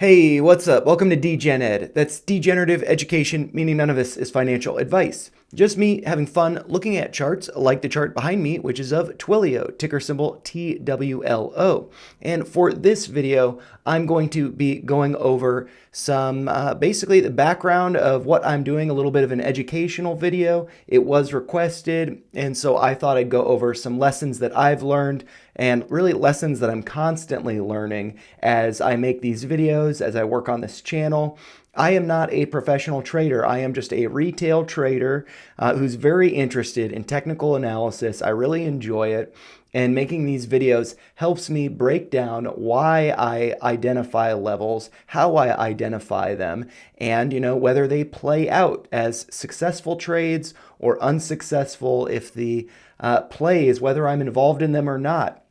Hey, what's up? Welcome to Degen Ed. That's degenerative education, meaning none of this is financial advice. Just me having fun looking at charts like the chart behind me, which is of Twilio, ticker symbol TWLO. And for this video, I'm going to be going over some basically the background of what I'm doing, a little bit of an educational video. It was requested, and so I thought I'd go over some lessons that I've learned and really lessons that I'm constantly learning as I make these videos, as I work on this channel. I am not a professional trader. I am just a retail trader who's very interested in technical analysis. I really enjoy it. And making these videos helps me break down why I identify levels, how I identify them, and whether they play out as successful trades or unsuccessful, if the plays, whether I'm involved in them or not,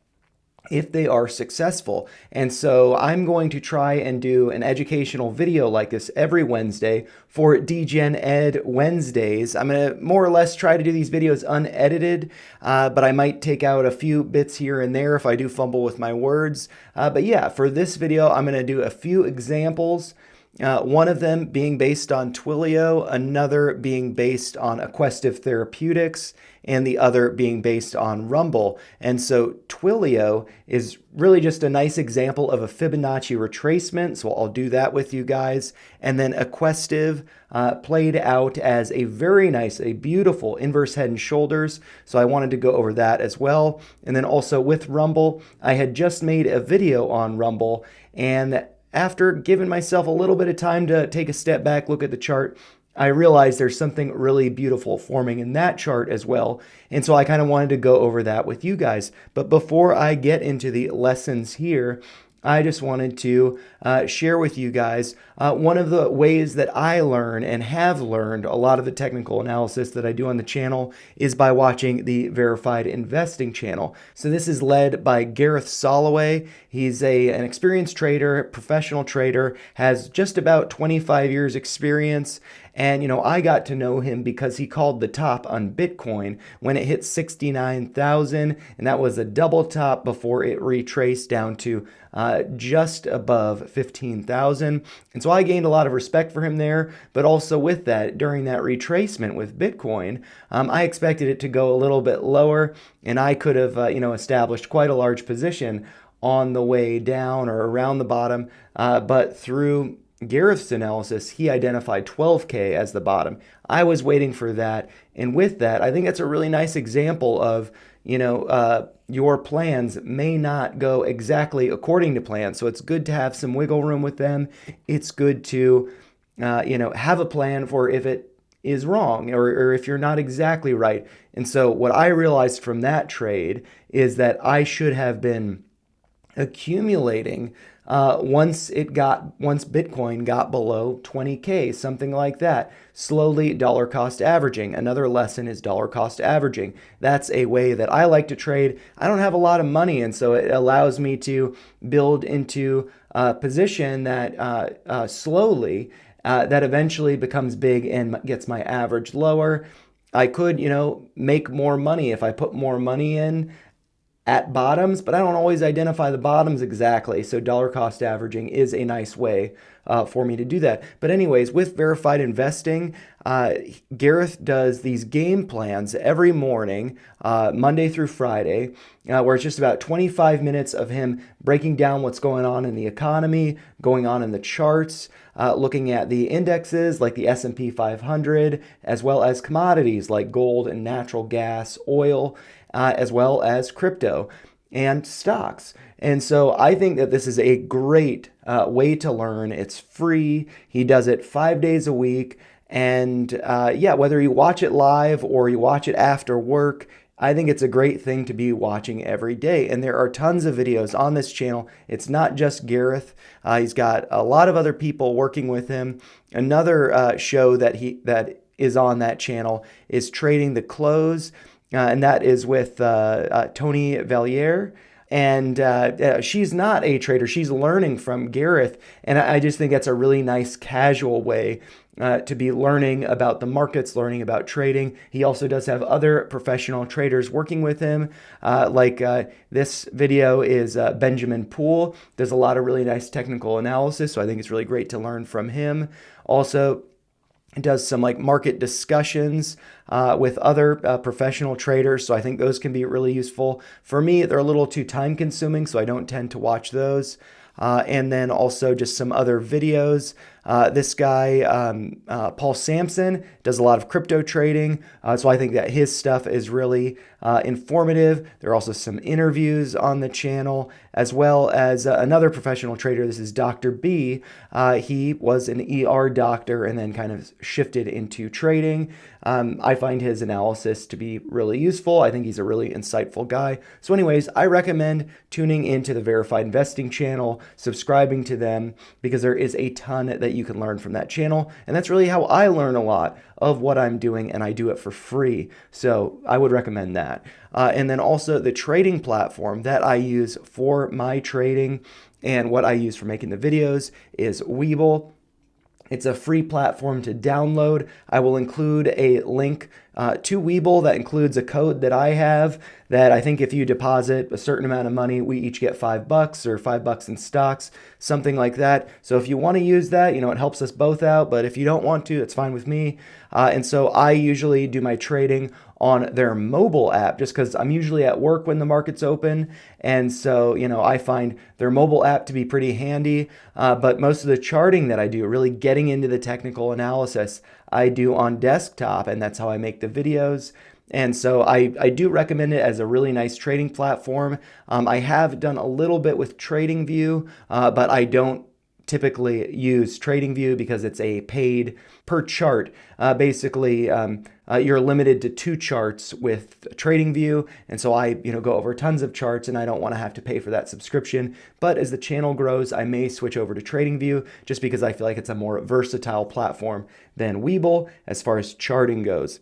if they are successful. And so I'm going to try and do an educational video like this every Wednesday for Degen Ed Wednesdays. I'm going to more or less try to do these videos unedited, but I might take out a few bits here and there if I do fumble with my words. But yeah, for this video, I'm going to do a few examples. One of them being based on Twilio, another being based on AQST Therapeutics, and the other being based on Rumble. And so Twilio is really just a nice example of a Fibonacci retracement, so I'll do that with you guys. And then AQST played out as a very nice, a beautiful inverse head and shoulders, so I wanted to go over that as well. And then also with Rumble, I had just made a video on Rumble, and after giving myself a little bit of time to take a step back, look at the chart, I realized there's something really beautiful forming in that chart as well. And so I kind of wanted to go over that with you guys. But before I get into the lessons here, I just wanted to share with you guys one of the ways that I learn and have learned a lot of the technical analysis that I do on the channel is by watching the Verified Investing channel. So this is led by Gareth Soloway. He's an experienced trader, professional trader, has just about 25 years experience. And, I got to know him because he called the top on Bitcoin when it hit 69,000, and that was a double top before it retraced down to just above 15,000. And so I gained a lot of respect for him there, but also with that, during that retracement with Bitcoin, I expected it to go a little bit lower, and I could have, established quite a large position on the way down or around the bottom, but through Gareth's analysis, he identified 12K as the bottom. I was waiting for that. And with that, I think that's a really nice example of, your plans may not go exactly according to plan. So it's good to have some wiggle room with them. It's good to, have a plan for if it is wrong or if you're not exactly right. And so what I realized from that trade is that I should have been accumulating once Bitcoin got below 20K, something like that. Slowly dollar cost averaging. Another lesson is dollar cost averaging. That's a way that I like to trade. I don't have a lot of money, and so it allows me to build into a position that slowly, that eventually becomes big and gets my average lower. I could, make more money if I put more money in at bottoms, but I don't always identify the bottoms exactly. So dollar cost averaging is a nice way for me to do that. But anyways, with Verified Investing, Gareth does these game plans every morning, Monday through Friday, where it's just about 25 minutes of him breaking down what's going on in the economy, going on in the charts, looking at the indexes like the S&P 500, as well as commodities like gold and natural gas, oil, as well as crypto and stocks. And so I think that this is a great way to learn. It's free. He does it 5 days a week. And whether you watch it live or you watch it after work, I think it's a great thing to be watching every day. And there are tons of videos on this channel. It's not just Gareth. He's got a lot of other people working with him. Another show that is on that channel is Trading the Close. And that is with Tony Valliere. And she's not a trader. She's learning from Gareth. And I just think that's a really nice casual way to be learning about the markets, learning about trading. He also does have other professional traders working with him. This video is Benjamin Poole. Does a lot of really nice technical analysis. So I think it's really great to learn from him. Also, does some like market discussions with other professional traders. So I think those can be really useful. For me, they're a little too time consuming, so I don't tend to watch those. And then also just some other videos. This guy, Paul Sampson, does a lot of crypto trading. So I think that his stuff is really informative. There are also some interviews on the channel, as well as another professional trader. This is Dr. B. He was an ER doctor and then kind of shifted into trading. I find his analysis to be really useful. I think he's a really insightful guy. So anyways, I recommend tuning into the Verified Investing channel, subscribing to them, because there is a ton that you can learn from that channel. And that's really how I learn a lot of what I'm doing, and I do it for free. So I would recommend that. And then also the trading platform that I use for my trading and what I use for making the videos is Webull. It's a free platform to download. I will include a link to Webull that includes a code that I have that I think if you deposit a certain amount of money, we each get $5 or $5 in stocks, something like that. So if you want to use that, it helps us both out. But if you don't want to, it's fine with me. And so I usually do my trading on their mobile app just because I'm usually at work when the market's open. And so, I find their mobile app to be pretty handy. But most of the charting that I do, really getting into the technical analysis, I do on desktop, and that's how I make the videos. And so I do recommend it as a really nice trading platform. I have done a little bit with TradingView, but I don't typically use TradingView because it's a paid per chart. Basically, you're limited to 2 charts with TradingView, and so I go over tons of charts, and I don't want to have to pay for that subscription. But as the channel grows, I may switch over to TradingView just because I feel like it's a more versatile platform than Webull as far as charting goes.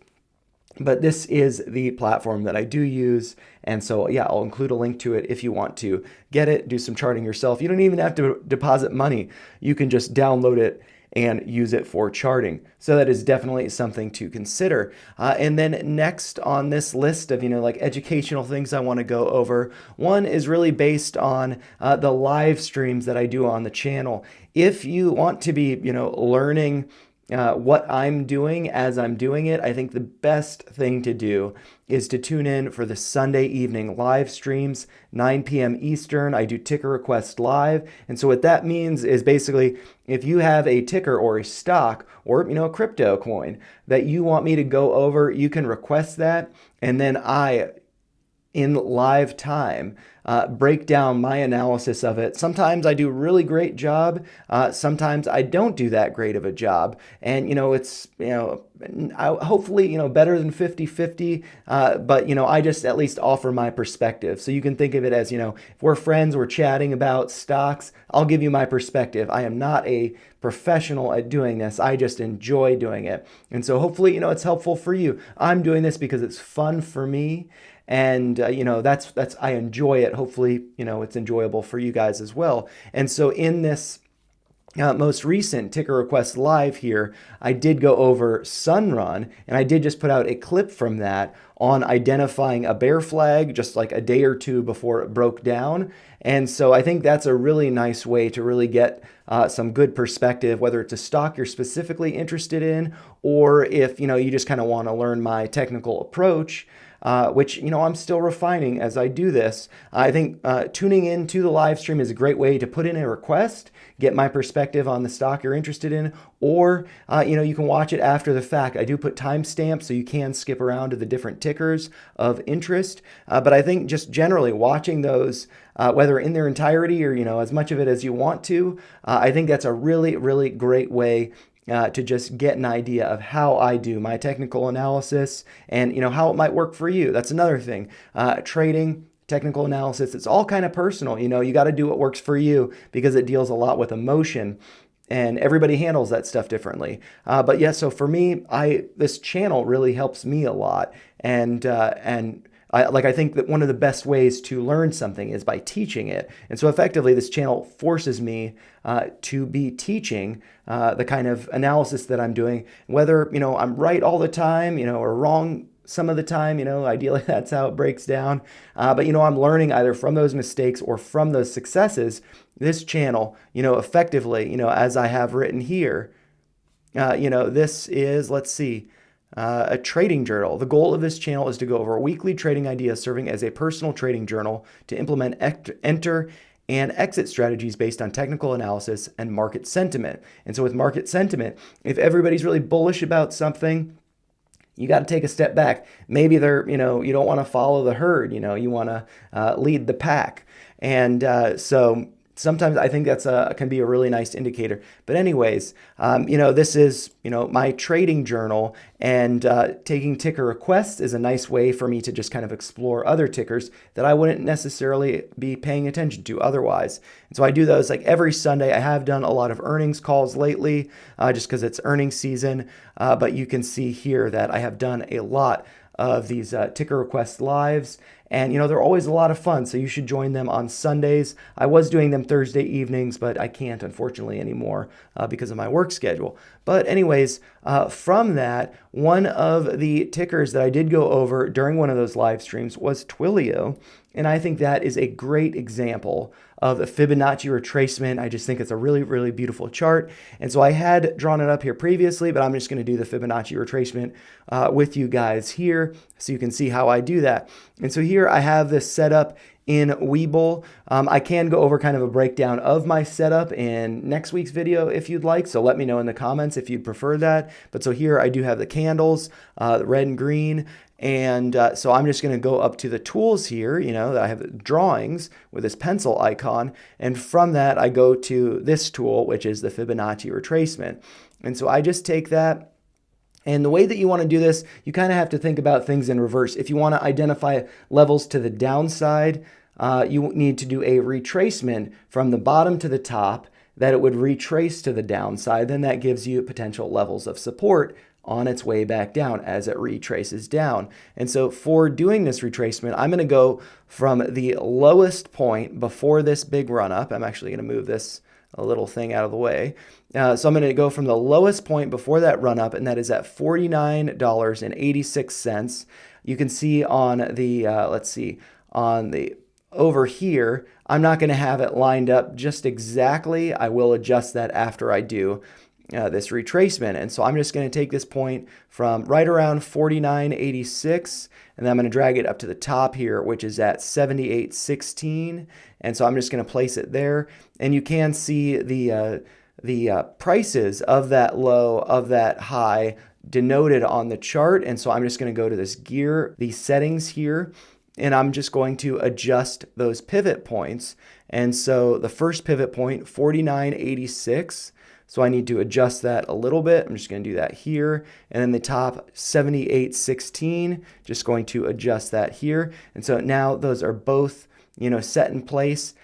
But this is the platform that I do use. And so, yeah, I'll include a link to it if you want to get it, do some charting yourself. You don't even have to deposit money. You can just download it and use it for charting. So that is definitely something to consider. And then next on this list of, like educational things I want to go over, one is really based on the live streams that I do on the channel. If you want to be, learning what I'm doing as I'm doing it, I think the best thing to do is to tune in for the Sunday evening live streams, 9 p.m. Eastern. I do ticker request live. And so what that means is basically if you have a ticker or a stock or, a crypto coin that you want me to go over, you can request that. And then I, in live time, break down my analysis of it. Sometimes I do a really great job. Sometimes I don't do that great of a job. And, it's, hopefully, better than 50-50. But, I just at least offer my perspective. So you can think of it as, if we're friends, we're chatting about stocks, I'll give you my perspective. I am not a professional at doing this. I just enjoy doing it. And so hopefully, it's helpful for you. I'm doing this because it's fun for me. And, that's I enjoy it. Hopefully, it's enjoyable for you guys as well. And so in this most recent ticker request live here, I did go over Sunrun, and I did just put out a clip from that on identifying a bear flag just like a day or two before it broke down. And so I think that's a really nice way to really get some good perspective, whether it's a stock you're specifically interested in, or if, you just kind of want to learn my technical approach. Which, I'm still refining as I do this. I think tuning into the live stream is a great way to put in a request, get my perspective on the stock you're interested in, or, you can watch it after the fact. I do put timestamps so you can skip around to the different tickers of interest. But I think just generally watching those, whether in their entirety or, as much of it as you want to, I think that's a really, really great way to just get an idea of how I do my technical analysis and, how it might work for you. That's another thing. Trading, technical analysis, it's all kind of personal. You got to do what works for you because it deals a lot with emotion. And everybody handles that stuff differently. But yeah, so for me, this channel really helps me a lot. And I think that one of the best ways to learn something is by teaching it. And so effectively, this channel forces me to be teaching the kind of analysis that I'm doing, whether, I'm right all the time, or wrong some of the time, ideally that's how it breaks down. But, I'm learning either from those mistakes or from those successes. This channel, effectively, as I have written here, this is, let's see, a trading journal. The goal of this channel is to go over weekly trading ideas serving as a personal trading journal to implement enter and exit strategies based on technical analysis and market sentiment. And so with market sentiment, if everybody's really bullish about something, you got to take a step back. Maybe they're, you don't want to follow the herd, you want to lead the pack. And so sometimes I think that's can be a really nice indicator. But anyways, this is, my trading journal, and taking ticker requests is a nice way for me to just kind of explore other tickers that I wouldn't necessarily be paying attention to otherwise. And so I do those like every Sunday. I have done a lot of earnings calls lately just because it's earnings season. But you can see here that I have done a lot of these ticker request lives. And, they're always a lot of fun, so you should join them on Sundays. I was doing them Thursday evenings, but I can't, unfortunately, anymore because of my work schedule. But anyways, from that, one of the tickers that I did go over during one of those live streams was TWLO. And I think that is a great example of a Fibonacci retracement. I just think it's a really, really beautiful chart. And so I had drawn it up here previously, but I'm just going to do the Fibonacci retracement with you guys here so you can see how I do that. And so here I have this set up in Webull. I can go over kind of a breakdown of my setup in next week's video if you'd like. So let me know in the comments if you'd prefer that. But so here I do have the candles, red and green. And so I'm just going to go up to the tools here, that I have drawings with this pencil icon. And from that, I go to this tool, which is the Fibonacci retracement. And so I just take that. And the way that you want to do this, you kind of have to think about things in reverse. If you want to identify levels to the downside, you need to do a retracement from the bottom to the top that it would retrace to the downside. Then that gives you potential levels of support on its way back down as it retraces down. And so for doing this retracement, I'm going to go from the lowest point before this big run up. I'm actually going to move this a little thing out of the way. So I'm going to go from the lowest point before that run up, and that is at $49.86. You can see on the, over here, I'm not going to have it lined up just exactly. I will adjust that after I do this retracement. And so I'm just going to take this point from right around 49.86, and then I'm going to drag it up to the top here, which is at 78.16. And so I'm just going to place it there. And you can see the prices of that low, of that high denoted on the chart. And so I'm just going to go to this gear, these settings here, and I'm just going to adjust those pivot points. And so the first pivot point, 49.86. So I need to adjust that a little bit. I'm just going to do that here. And then the top 78.16, just going to adjust that here. And so now those are both, set in place.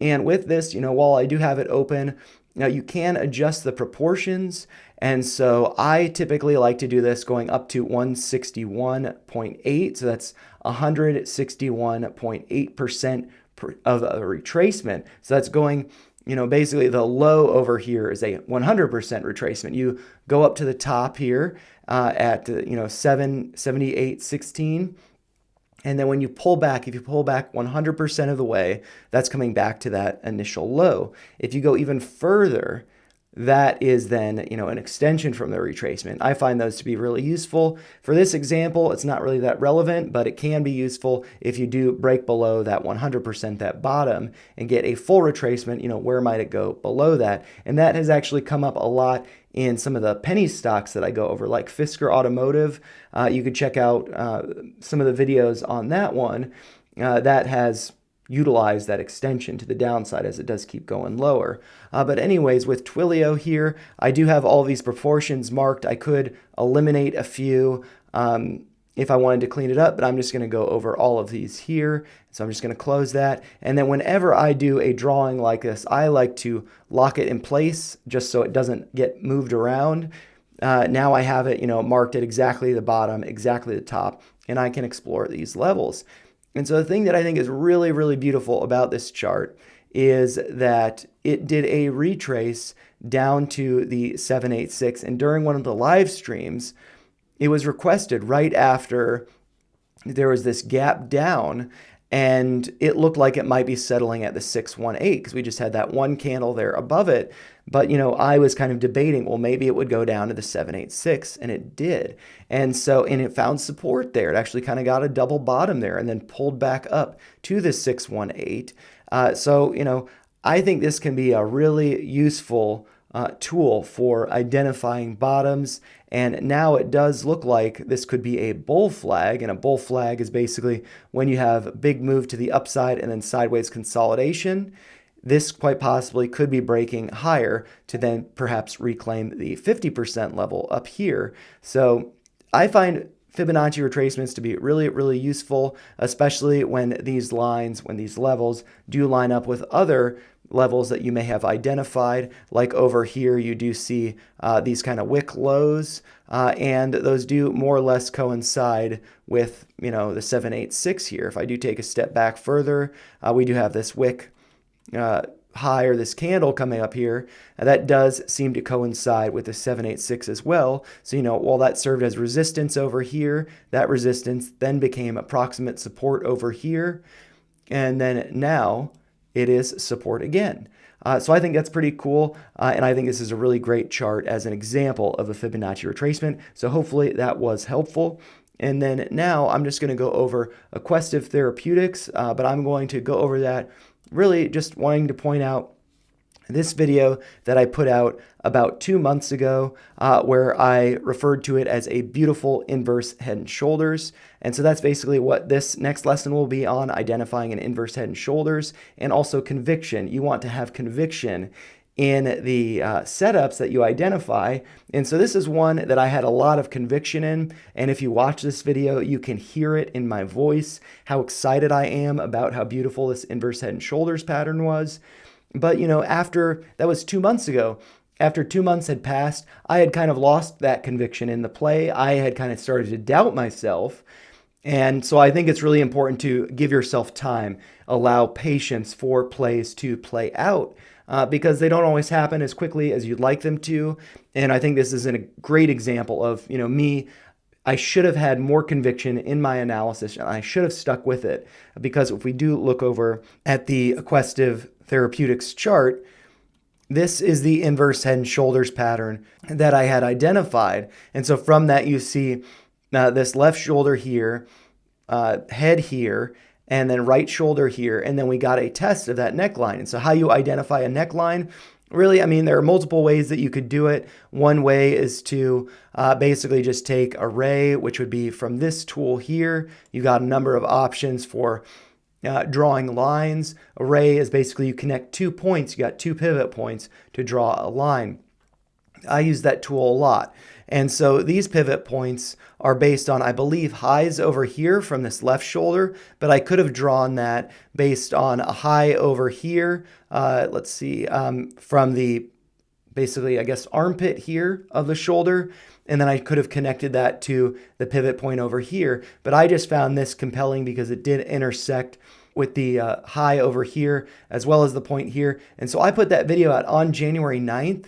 And with this, while I do have it open, now you can adjust the proportions. And so I typically like to do this going up to 161.8. So that's 161.8% of a retracement. So that's going, basically the low over here is a 100% retracement. You go up to the top here at, 78.16. And then when you pull back, if you pull back 100% of the way, that's coming back to that initial low. If you go even further, that is then, an extension from the retracement. I find those to be really useful. For this example, it's not really that relevant, but it can be useful if you do break below that 100%, that bottom, and get a full retracement, where might it go below that? And that has actually come up a lot in some of the penny stocks that I go over, like Fisker Automotive. You could check out some of the videos on that one that has utilize that extension to the downside as it does keep going lower. But anyways, with TWLO here, I do have all these proportions marked. I could eliminate a few if I wanted to clean it up, but I'm just going to go over all of these here. So I'm just going to close that. And then whenever I do a drawing like this, I like to lock it in place just so it doesn't get moved around. Now I have it, marked at exactly the bottom, exactly the top, and I can explore these levels. And so the thing that I think is really, really beautiful about this chart is that it did a retrace down to the 786. And during one of the live streams, it was requested right after there was this gap down, and it looked like it might be settling at the 618 because we just had that one candle there above it. But, I was kind of debating, well, maybe it would go down to the 786, and it did. And it found support there. It actually kind of got a double bottom there and then pulled back up to the 618. I think this can be a really useful tool for identifying bottoms. And now it does look like this could be a bull flag. And a bull flag is basically when you have a big move to the upside and then sideways consolidation. This quite possibly could be breaking higher to then perhaps reclaim the 50% level up here. So I find Fibonacci retracements to be really, really useful, especially when these levels do line up with other levels that you may have identified. Like over here, you do see these kind of wick lows, and those do more or less coincide with, the 786 here. If I do take a step back further, we do have this wick high, or this candle coming up here, and that does seem to coincide with the 786 as well. So, while that served as resistance over here, that resistance then became approximate support over here, and then now it is support again. So I think that's pretty cool, and I think this is a really great chart as an example of a Fibonacci retracement. So hopefully that was helpful. And then now I'm just going to go over AQST therapeutics, but I'm going to go over that really just wanting to point out this video that I put out about 2 months ago, where I referred to it as a beautiful inverse head and shoulders. And so that's basically what this next lesson will be on: identifying an inverse head and shoulders, and also conviction. You want to have conviction in the setups that you identify. And so this is one that I had a lot of conviction in. And if you watch this video, you can hear it in my voice, how excited I am about how beautiful this inverse head and shoulders pattern was. But, after that was 2 months ago, after 2 months had passed, I had kind of lost that conviction in the play. I had kind of started to doubt myself. And so I think it's really important to give yourself time, allow patience for plays to play out, because they don't always happen as quickly as you'd like them to. And I think this is a great example of, me. I should have had more conviction in my analysis, and I should have stuck with it, because if we do look over at the AQST therapeutics chart, this is the inverse head and shoulders pattern that I had identified. And so from that, you see this left shoulder here, head here, and then right shoulder here. And then we got a test of that neckline. And so how you identify a neckline, really, there are multiple ways that you could do it. One way is to basically just take array, which would be from this tool here. You got a number of options for drawing lines. Array is basically you connect 2 points. You got 2 pivot points to draw a line. I use that tool a lot. And so these pivot points are based on, I believe, highs over here from this left shoulder, but I could have drawn that based on a high over here. Let's see, from the, basically, I guess, armpit here of the shoulder. And then I could have connected that to the pivot point over here. But I just found this compelling because it did intersect with the high over here as well as the point here. And so I put that video out on January 9th,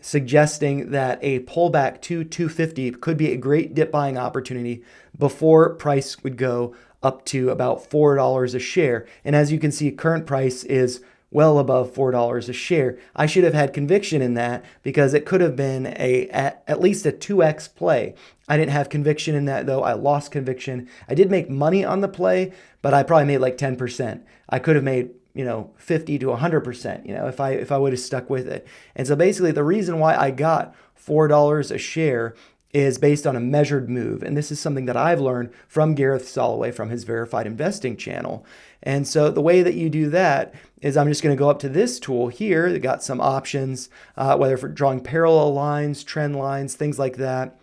suggesting that a pullback to 250 could be a great dip buying opportunity before price would go up to about $4 a share. And as you can see, current price is well above $4 a share. I should have had conviction in that because it could have been at least a 2x play. I didn't have conviction in that, though. I lost conviction. I did make money on the play, but I probably made like 10%. I could have made 50 to 100%, if I would have stuck with it. And so basically the reason why I got $4 a share is based on a measured move. And this is something that I've learned from Gareth Soloway from his Verified Investing channel. And so the way that you do that is I'm just going to go up to this tool here. They got some options, whether for drawing parallel lines, trend lines, things like that.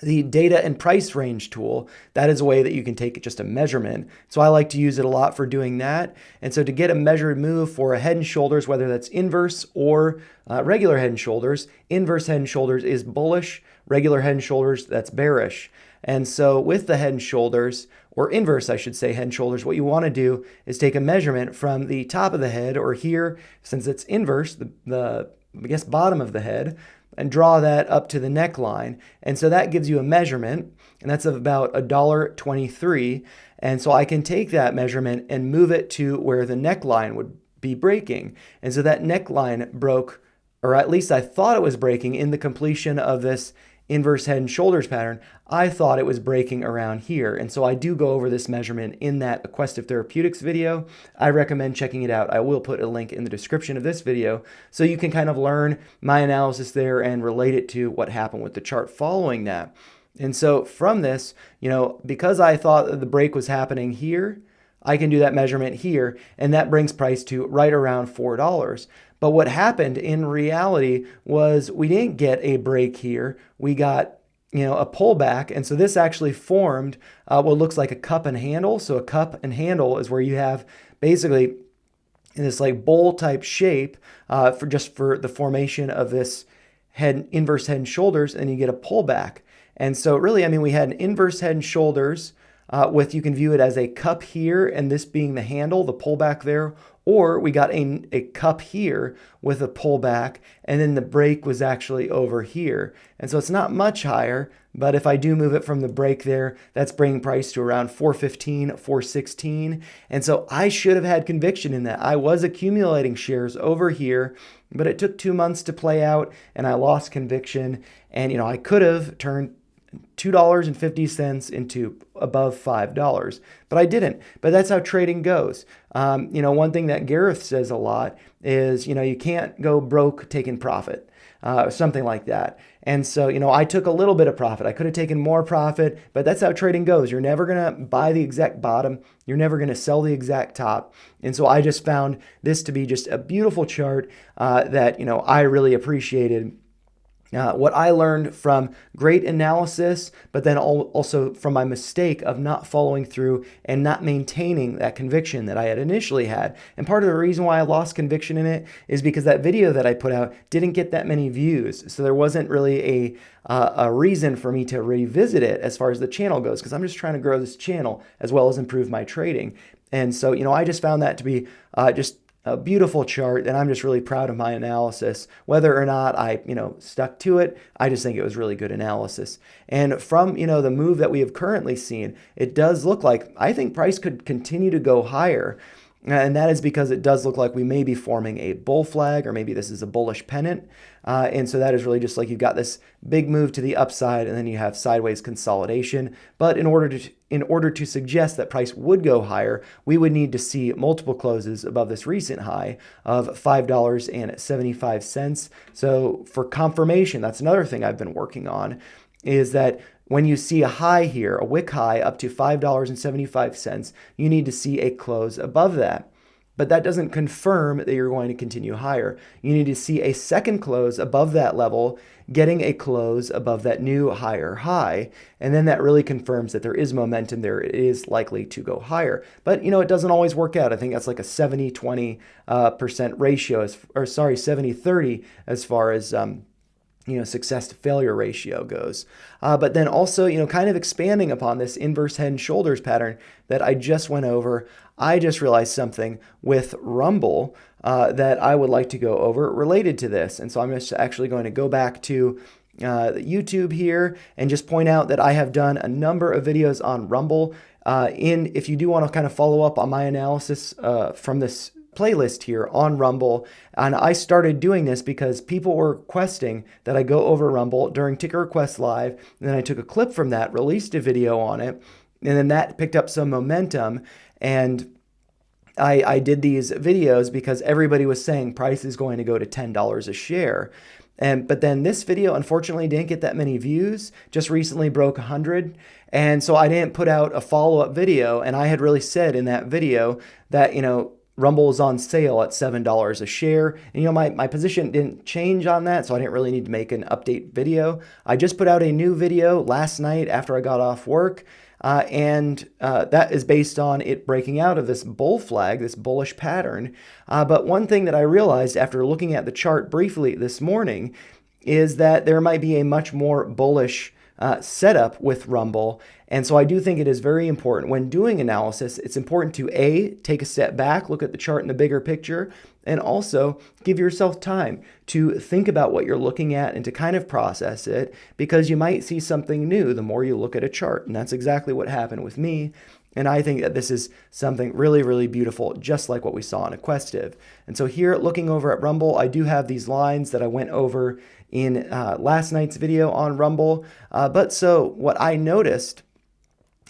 the data and price range tool, that is a way that you can take just a measurement. So I like to use it a lot for doing that. And so to get a measured move for a head and shoulders, whether that's inverse or regular head and shoulders, inverse head and shoulders is bullish, regular head and shoulders, that's bearish. And so with the head and shoulders, or inverse, I should say, head and shoulders, what you want to do is take a measurement from the top of the head, or here, since it's inverse, the I guess bottom of the head, and draw that up to the neckline. And so that gives you a measurement, and that's of about $1.23. And so I can take that measurement and move it to where the neckline would be breaking. And so that neckline broke, or at least I thought it was breaking in the completion of this inverse head and shoulders pattern. I thought it was breaking around here. And so I do go over this measurement in that AQST Therapeutics video. I recommend checking it out. I will put a link in the description of this video so you can kind of learn my analysis there and relate it to what happened with the chart following that. And so from this, because I thought that the break was happening here, I can do that measurement here, and that brings price to right around $4. But what happened in reality was we didn't get a break here. We got, a pullback. And so this actually formed what looks like a cup and handle. So a cup and handle is where you have basically in this like bowl type shape for the formation of this inverse head and shoulders, and you get a pullback. And so really, we had an inverse head and shoulders you can view it as a cup here, and this being the handle, the pullback there, or we got a cup here with a pullback, and then the break was actually over here. And so it's not much higher, but if I do move it from the break there, that's bringing price to around 415, 416. And so I should have had conviction in that. I was accumulating shares over here, but it took 2 months to play out, and I lost conviction. And, I could have turned $2.50 into above $5, but I didn't. But that's how trading goes. One thing that Gareth says a lot is, you can't go broke taking profit, something like that. And so, I took a little bit of profit. I could have taken more profit, but that's how trading goes. You're never going to buy the exact bottom. You're never going to sell the exact top. And so I just found this to be just a beautiful chart that, I really appreciated. What I learned from great analysis, but then also from my mistake of not following through and not maintaining that conviction that I had initially had. And part of the reason why I lost conviction in it is because that video that I put out didn't get that many views. So there wasn't really a reason for me to revisit it as far as the channel goes, because I'm just trying to grow this channel as well as improve my trading. And so, I just found that to be just a beautiful chart, and I'm just really proud of my analysis. Whether or not I, stuck to it, I just think it was really good analysis. And from, the move that we have currently seen, it does look like, I think price could continue to go higher. And that is because it does look like we may be forming a bull flag, or maybe this is a bullish pennant. And so that is really just like you've got this big move to the upside, and then you have sideways consolidation. But in order to suggest that price would go higher, we would need to see multiple closes above this recent high of $5.75. So for confirmation, that's another thing I've been working on, is that when you see a high here, a wick high up to $5.75, you need to see a close above that. But that doesn't confirm that you're going to continue higher. You need to see a second close above that level, getting a close above that new higher high. And then that really confirms that there is momentum there. It is likely to go higher. But, it doesn't always work out. I think that's like a 70-20% ratio, 70-30 as far as success to failure ratio goes. But then also, kind of expanding upon this inverse head and shoulders pattern that I just went over, I just realized something with Rumble that I would like to go over related to this. And so I'm just actually going to go back to YouTube here and just point out that I have done a number of videos on Rumble. If you do want to kind of follow up on my analysis from this playlist here on Rumble, and I started doing this because people were requesting that I go over Rumble during Ticker Request Live, and then I took a clip from that, released a video on it, and then that picked up some momentum, and I did these videos because everybody was saying price is going to go to $10 a share. But then this video, unfortunately, didn't get that many views, just recently broke 100. And so I didn't put out a follow-up video. And I had really said in that video that, Rumble is on sale at $7 a share. And my position didn't change on that, so I didn't really need to make an update video. I just put out a new video last night after I got off work. And that is based on it breaking out of this bull flag, this bullish pattern. But one thing that I realized after looking at the chart briefly this morning is that there might be a much more bullish setup with Rumble. And so I do think it is very important when doing analysis, it's important to take a step back, look at the chart in the bigger picture, and also give yourself time to think about what you're looking at and to kind of process it, because you might see something new the more you look at a chart. And that's exactly what happened with me. And I think that this is something really, really beautiful, just like what we saw in AQST. And so here, looking over at Rumble, I do have these lines that I went over in last night's video on Rumble. But so what I noticed,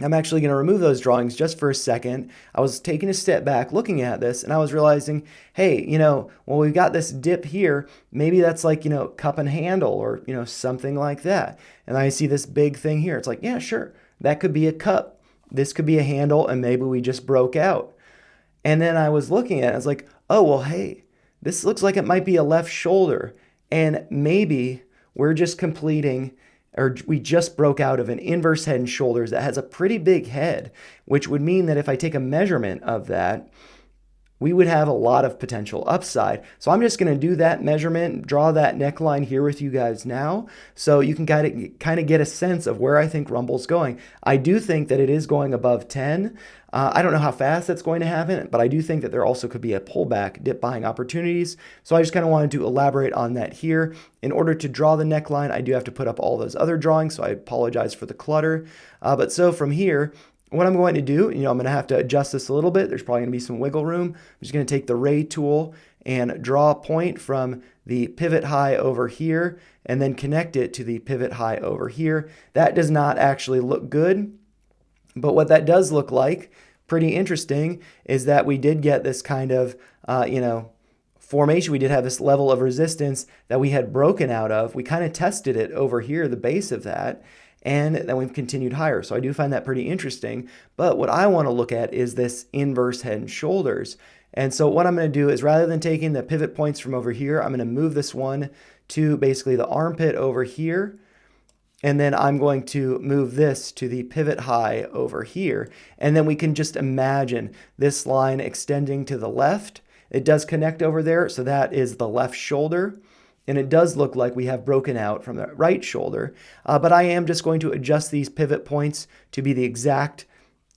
I'm actually going to remove those drawings just for a second. I was taking a step back looking at this, and I was realizing, hey, well, we've got this dip here. Maybe that's like, cup and handle or, something like that. And I see this big thing here. It's like, yeah, sure, that could be a cup. This could be a handle, and maybe we just broke out. And then I was looking at it, I was like, oh, well, hey, this looks like it might be a left shoulder. And maybe we're just completing, or we just broke out of an inverse head and shoulders that has a pretty big head, which would mean that if I take a measurement of that, we would have a lot of potential upside. So I'm just going to do that measurement, draw that neckline here with you guys now, so you can kind of get a sense of where I think Rumble's going. I do think that it is going above 10. I don't know how fast that's going to happen, but I do think that there also could be a pullback, dip buying opportunities. So I just kind of wanted to elaborate on that here. In order to draw the neckline, I do have to put up all those other drawings, so I apologize for the clutter. But so from here, what I'm going to do, I'm going to have to adjust this a little bit. There's probably going to be some wiggle room. I'm just going to take the ray tool and draw a point from the pivot high over here and then connect it to the pivot high over here. That does not actually look good, but what that does look like, pretty interesting, is that we did get this kind of, formation. We did have this level of resistance that we had broken out of. We kind of tested it over here, the base of that, and then we've continued higher. So I do find that pretty interesting. But what I want to look at is this inverse head and shoulders. And so what I'm going to do is, rather than taking the pivot points from over here, I'm going to move this one to basically the armpit over here. And then I'm going to move this to the pivot high over here. And then we can just imagine this line extending to the left. It does connect over there, so that is the left shoulder. And it does look like we have broken out from the right shoulder. But I am just going to adjust these pivot points to be the exact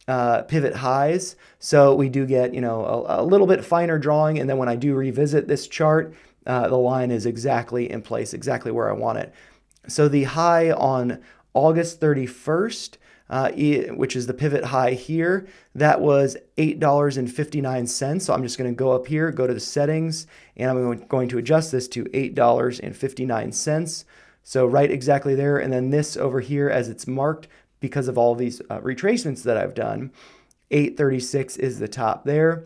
pivot highs. So we do get, a little bit finer drawing. And then when I do revisit this chart, the line is exactly in place, exactly where I want it. So the high on August 31st, which is the pivot high here, that was $8.59. So I'm just going to go up here, go to the settings, and I'm going to adjust this to $8.59. So right exactly there. And then this over here, as it's marked because of all these retracements that I've done, 836 is the top there.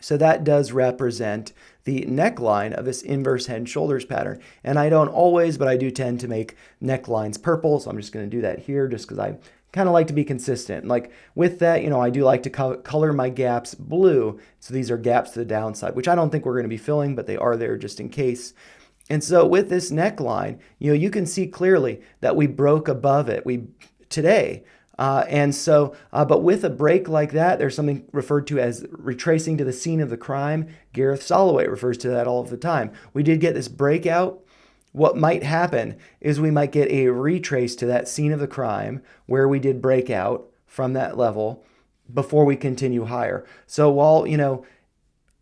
So that does represent the neckline of this inverse head and shoulders pattern. And I don't always, but I do tend to make necklines purple. So I'm just going to do that here just because I kind of like to be consistent. Like with that, I do like to color my gaps blue. So these are gaps to the downside, which I don't think we're going to be filling, but they are there just in case. And so with this neckline, you can see clearly that we broke above it today. But with a break like that, there's something referred to as retracing to the scene of the crime. Gareth Soloway refers to that all of the time. We did get this breakout. What might happen is we might get a retrace to that scene of the crime where we did break out from that level before we continue higher. So while, $8,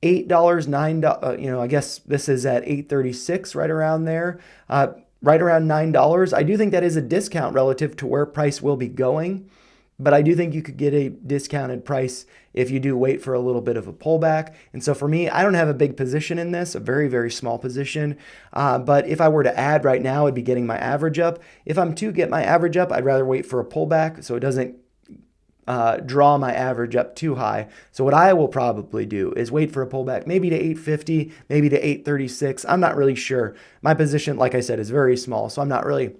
$9, I guess this is at 836, right around there. Right around $9. I do think that is a discount relative to where price will be going, but I do think you could get a discounted price if you do wait for a little bit of a pullback. And so for me, I don't have a big position in this, a very, very small position. But if I were to add right now, I'd be getting my average up. If I'm to get my average up, I'd rather wait for a pullback so it doesn't draw my average up too high. So what I will probably do is wait for a pullback, maybe to 850, maybe to 836. I'm not really sure. My position, like I said, is very small, so I'm not really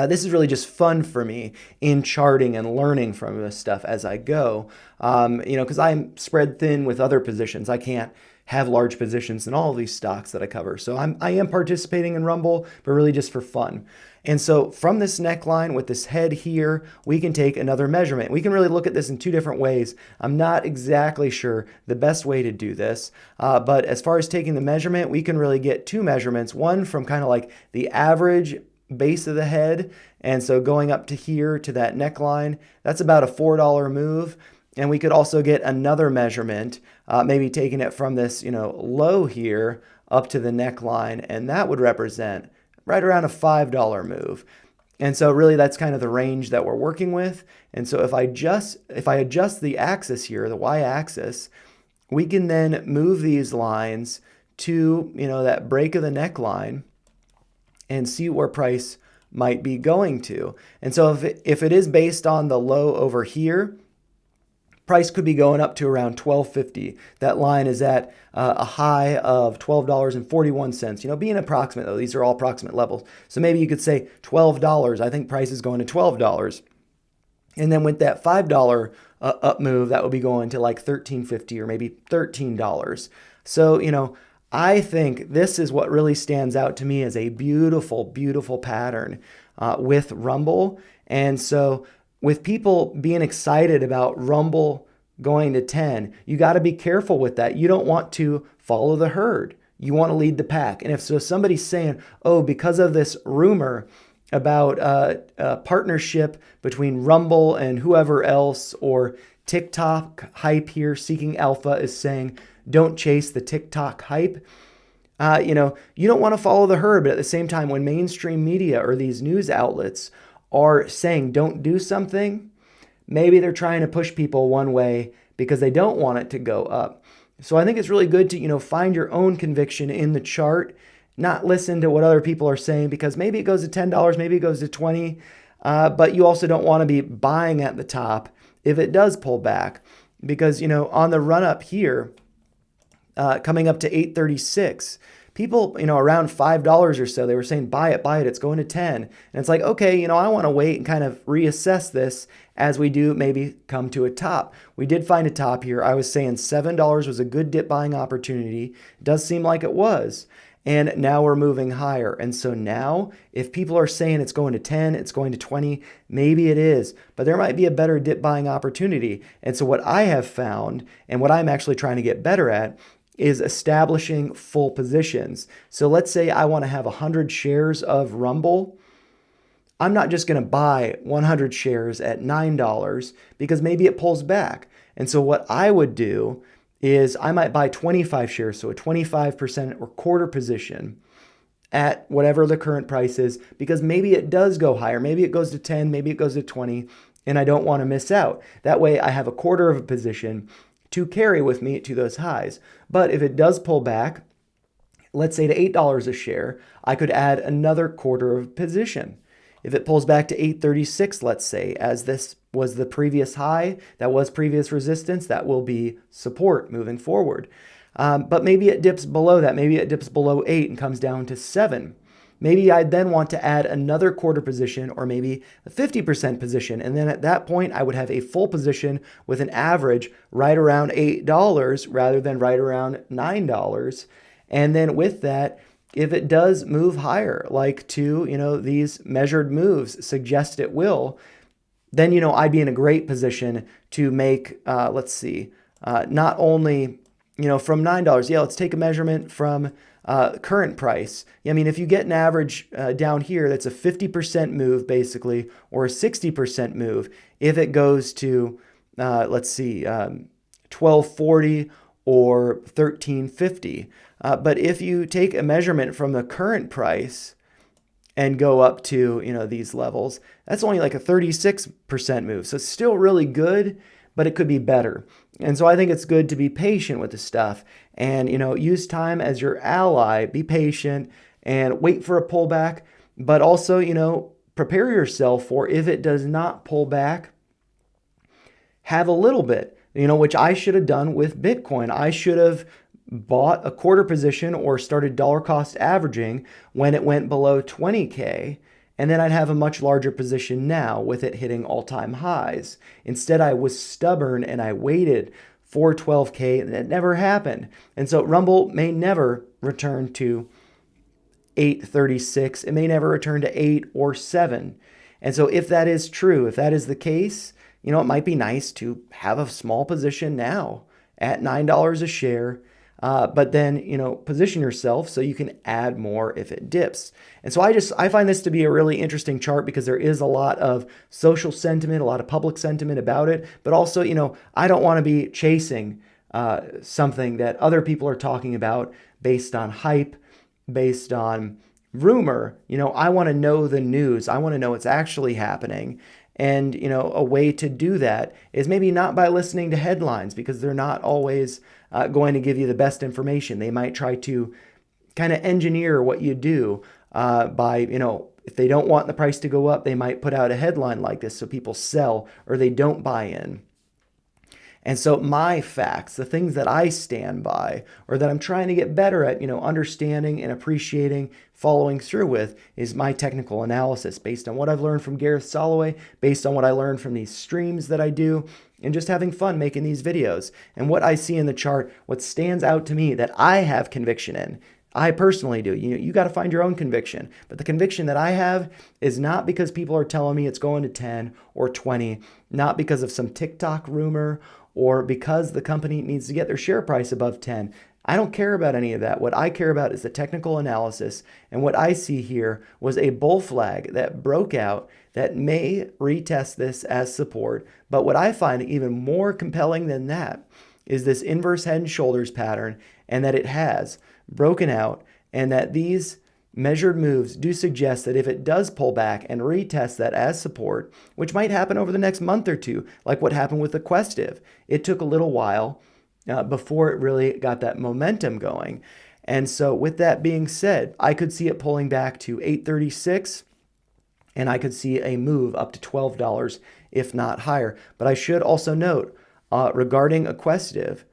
This is really just fun for me in charting and learning from this stuff as I go. Because I'm spread thin with other positions. I can't have large positions in all of these stocks that I cover. So I am participating in Rumble, but really just for fun. And so from this neckline with this head here, we can take another measurement. We can really look at this in two different ways. I'm not exactly sure the best way to do this, but as far as taking the measurement, we can really get two measurements. One from kind of like the average base of the head, and so going up to here to that neckline, that's about a $4 move. And we could also get another measurement, maybe taking it from this low here up to the neckline, and that would represent right around a $5 move. And so really that's kind of the range that we're working with. And so if I adjust the axis here, the y-axis, we can then move these lines to that break of the neckline and see where price might be going to. And so if it is based on the low over here, price could be going up to around $12.50. That line is at a high of $12.41. Being approximate though, these are all approximate levels. So maybe you could say $12. I think price is going to $12. And then with that $5 up move, that would be going to like $13.50 or maybe $13. So, I think this is what really stands out to me as a beautiful, beautiful pattern with Rumble. And so with people being excited about Rumble going to 10, you got to be careful with that. You don't want to follow the herd. You want to lead the pack. And if somebody's saying, oh, because of this rumor about a partnership between Rumble and whoever else, or TikTok hype here, Seeking Alpha is saying, don't chase the TikTok hype. You don't want to follow the herd, but at the same time, when mainstream media or these news outlets are saying don't do something, maybe they're trying to push people one way because they don't want it to go up. So I think it's really good to, find your own conviction in the chart, not listen to what other people are saying, because maybe it goes to $10, maybe it goes to $20, but you also don't want to be buying at the top if it does pull back, because, on the run up here, coming up to 836, people, around $5 or so, they were saying, buy it, it's going to 10. And it's like, okay, I want to wait and kind of reassess this as we do maybe come to a top. We did find a top here. I was saying $7 was a good dip buying opportunity. It does seem like it was. And now we're moving higher. And so now, if people are saying it's going to 10, it's going to 20, maybe it is, but there might be a better dip buying opportunity. And so what I have found, and what I'm actually trying to get better at, is establishing full positions. So let's say I want to have 100 shares of Rumble. I'm not just going to buy 100 shares at $9 because maybe it pulls back. And so what I would do is I might buy 25 shares, so a 25% or quarter position at whatever the current price is, because maybe it does go higher. Maybe it goes to 10, maybe it goes to 20, and I don't want to miss out. That way I have a quarter of a position to carry with me to those highs. But if it does pull back, let's say to $8 a share, I could add another quarter of position. If it pulls back to 836, let's say, as this was the previous high, that was previous resistance, that will be support moving forward. But maybe it dips below that. Maybe it dips below 8 and comes down to 7. Maybe I'd then want to add another quarter position, or maybe a 50% position. And then at that point, I would have a full position with an average right around $8 rather than right around $9. And then with that, if it does move higher, like these measured moves suggest it will, then, I'd be in a great position to make, not only, from $9. Yeah, let's take a measurement from current price. I mean, if you get an average down here, that's a 50% move basically, or a 60% move. If it goes to, 1240 or 1350. But if you take a measurement from the current price and go up to, these levels, that's only like a 36% move. So it's still really good, but it could be better. And so I think it's good to be patient with the stuff and, use time as your ally, be patient and wait for a pullback, but also, prepare yourself for if it does not pull back, have a little bit, which I should have done with Bitcoin. I should have bought a quarter position or started dollar cost averaging when it went below 20K and then I'd have a much larger position now with it hitting all-time highs. Instead, I was stubborn and I waited for 12K, and it never happened. And so Rumble may never return to 836. It may never return to 8 or 7. And so if that is true, if that is the case, it might be nice to have a small position now at $9 a share. But then, position yourself so you can add more if it dips. And so I find this to be a really interesting chart because there is a lot of social sentiment, a lot of public sentiment about it. But also, I don't want to be chasing something that other people are talking about based on hype, based on rumor. I want to know the news. I want to know what's actually happening. And, a way to do that is maybe not by listening to headlines, because they're not always going to give you the best information. They might try to kind of engineer what you do by, if they don't want the price to go up, they might put out a headline like this so people sell or they don't buy in. And so my facts, the things that I stand by or that I'm trying to get better at, understanding and appreciating, following through with, is my technical analysis based on what I've learned from Gareth Soloway, based on what I learned from these streams that I do, and just having fun making these videos. And what I see in the chart, what stands out to me that I have conviction in, I personally do. You got to find your own conviction. But the conviction that I have is not because people are telling me it's going to 10 or 20, not because of some TikTok rumor or because the company needs to get their share price above 10. I don't care about any of that. What I care about is the technical analysis. And what I see here was a bull flag that broke out that may retest this as support. But what I find even more compelling than that is this inverse head and shoulders pattern, and that it has broken out, and that these measured moves do suggest that if it does pull back and retest that as support, which might happen over the next month or two, like what happened with the AQST, it took a little while before it really got that momentum going. And so with that being said, I could see it pulling back to 836, and I could see a move up to $12, if not higher. But I should also note, regarding AQST,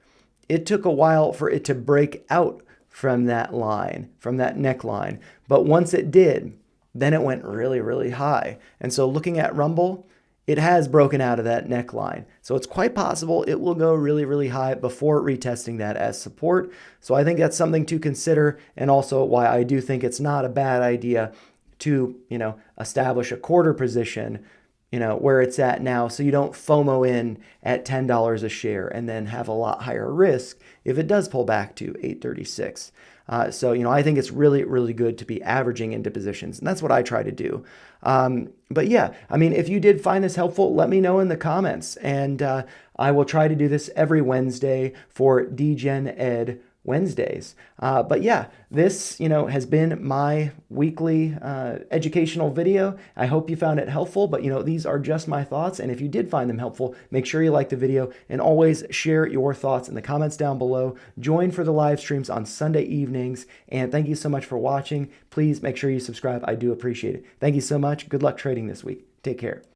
it took a while for it to break out from that line, from that neckline. But once it did, then it went really, really high. And so looking at Rumble, it has broken out of that neckline. So it's quite possible it will go really, really high before retesting that as support. So I think that's something to consider, and also why I do think it's not a bad idea to, establish a quarter position, where it's at now, so you don't FOMO in at $10 a share and then have a lot higher risk if it does pull back to 836. So, I think it's really, really good to be averaging into positions, and that's what I try to do. But yeah, if you did find this helpful, let me know in the comments, and I will try to do this every Wednesday for Degen Ed Wednesdays. But yeah, this, has been my weekly educational video. I hope you found it helpful, but these are just my thoughts. And if you did find them helpful, make sure you like the video and always share your thoughts in the comments down below. Join for the live streams on Sunday evenings. And thank you so much for watching. Please make sure you subscribe. I do appreciate it. Thank you so much. Good luck trading this week. Take care.